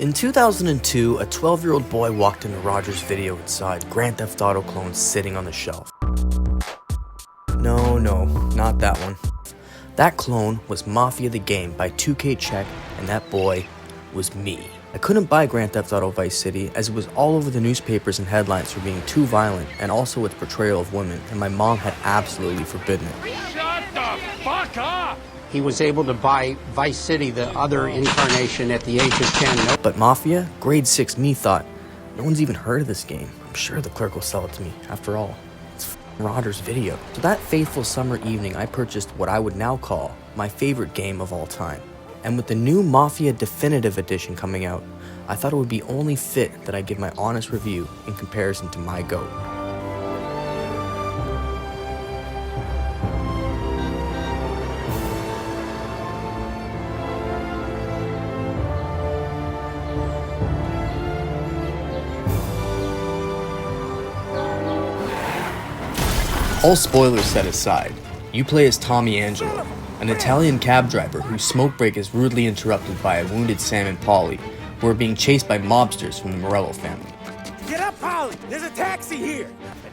In 2002, a 12-year-old boy walked into Roger's video and saw a Grand Theft Auto clone sitting on the shelf. No, not that one. That clone was Mafia the Game by 2K Check, and that boy was me. I couldn't buy Grand Theft Auto Vice City as it was all over the newspapers and headlines for being too violent and also its portrayal of women, and my mom had absolutely forbidden it. Shut the fuck up! He was able to buy Vice City, the other incarnation, at the age of 10. But Mafia, grade 6 me thought, no one's even heard of this game. I'm sure the clerk will sell it to me. After all, it's Roger's video. So that faithful summer evening, I purchased what I would now call my favorite game of all time. And with the new Mafia Definitive Edition coming out, I thought it would be only fit that I give my honest review in comparison to my GOAT. All spoilers set aside, you play as Tommy Angelo, an Italian cab driver whose smoke break is rudely interrupted by a wounded Sam and Polly, who are being chased by mobsters from the Morello family. Get up, Polly! There's a taxi here!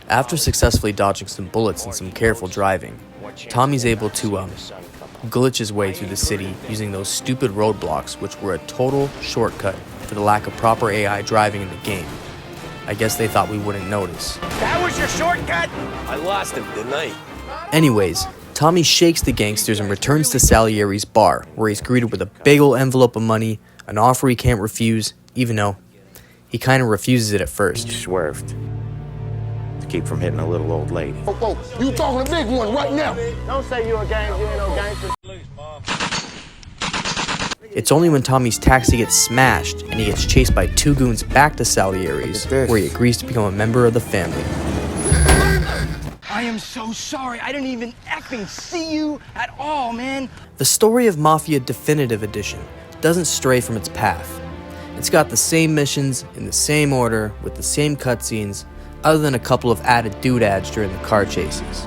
After successfully dodging some bullets and some careful driving, Tommy's able to glitch his way through the city using those stupid roadblocks, which were a total shortcut for the lack of proper AI driving in the game. I guess they thought we wouldn't notice. That was your shortcut? I lost him, didn't I? Anyways, Tommy shakes the gangsters and returns to Salieri's bar, where he's greeted with a big ol' envelope of money, an offer he can't refuse, even though he kind of refuses it at first. You swerved to keep from hitting a little old lady. Oh, you talking a big one right now. Don't say you a gangster, you ain't no gangster. It's only when Tommy's taxi gets smashed and he gets chased by two goons back to Salieri's where he agrees to become a member of the family. I am so sorry. I didn't even effing see you at all, man. The story of Mafia Definitive Edition doesn't stray from its path. It's got the same missions in the same order with the same cutscenes, other than a couple of added doodads during the car chases.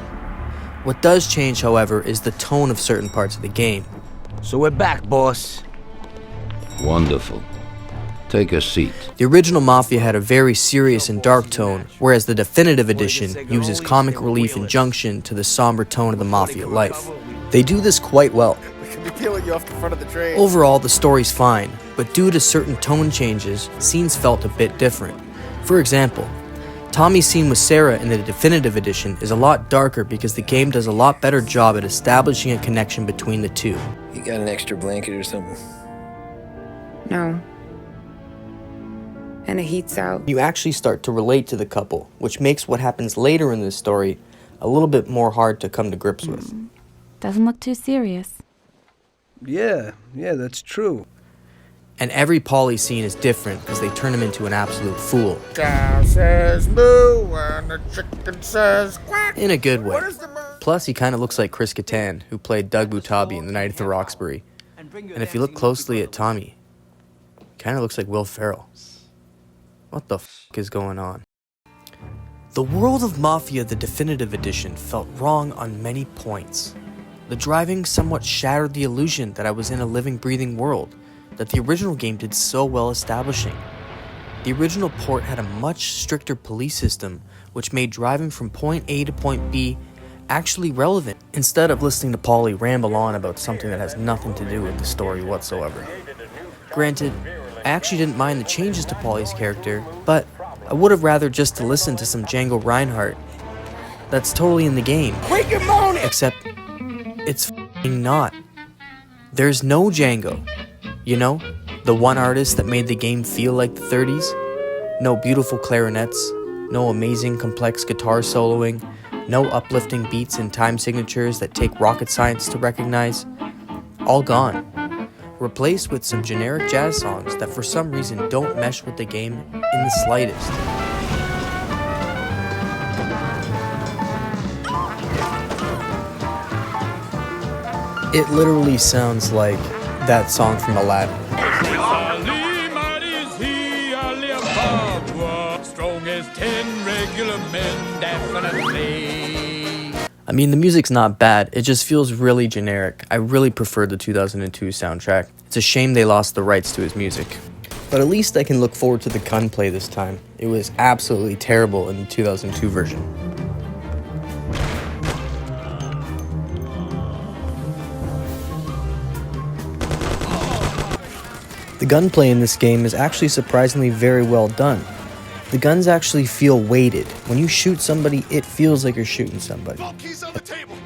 What does change, however, is the tone of certain parts of the game. So we're back, boss. Wonderful. Take a seat. The original Mafia had a very serious and dark tone, whereas the Definitive Edition uses comic relief in junction to the somber tone of the Mafia life. They do this quite well. Overall, the story's fine, but due to certain tone changes, scenes felt a bit different. For example, Tommy's scene with Sarah in the Definitive Edition is a lot darker because the game does a lot better job at establishing a connection between the two. You got an extra blanket or something? No. And the heat's out. You actually start to relate to the couple, which makes what happens later in this story a little bit more hard to come to grips with. Doesn't look too serious. Yeah, that's true. And every Polly scene is different because they turn him into an absolute fool. Cow says moo and the chicken says quack. In a good way. Plus, he kind of looks like Chris Kattan, who played Doug Butabi in The Night at the Roxbury. And if you look closely at Tommy, he kind of looks like Will Ferrell. What the f*** is going on? The world of Mafia, the Definitive Edition, felt wrong on many points. The driving somewhat shattered the illusion that I was in a living, breathing world that the original game did so well establishing. The original port had a much stricter police system, which made driving from point A to point B actually relevant, instead of listening to Polly ramble on about something that has nothing to do with the story whatsoever. Granted, I actually didn't mind the changes to Polly's character, but I would have rather just to listen to some Django Reinhardt. That's totally in the game. Except, it's f***ing not. There's no Django. You know, the one artist that made the game feel like the 30s? No beautiful clarinets, no amazing complex guitar soloing, no uplifting beats and time signatures that take rocket science to recognize. All gone. Replaced with some generic jazz songs that for some reason don't mesh with the game in the slightest. It literally sounds like that song from Aladdin. Strong as 10 regular men, definitely. I mean, the music's not bad, it just feels really generic. I really preferred the 2002 soundtrack. It's a shame they lost the rights to his music. But at least I can look forward to the gunplay this time. It was absolutely terrible in the 2002 version. The gunplay in this game is actually surprisingly very well done. The guns actually feel weighted. When you shoot somebody, it feels like you're shooting somebody. Keys on the table.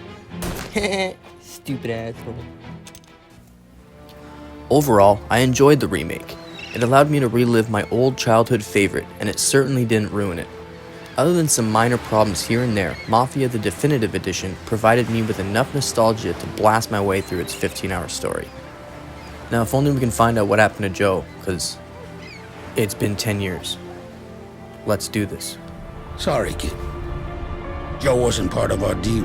Stupid asshole. Overall, I enjoyed the remake. It allowed me to relive my old childhood favorite, and it certainly didn't ruin it. Other than some minor problems here and there, Mafia the Definitive Edition provided me with enough nostalgia to blast my way through its 15-hour story. Now, if only we can find out what happened to Joe, because it's been 10 years. Let's do this. Sorry, kid. Joe wasn't part of our deal.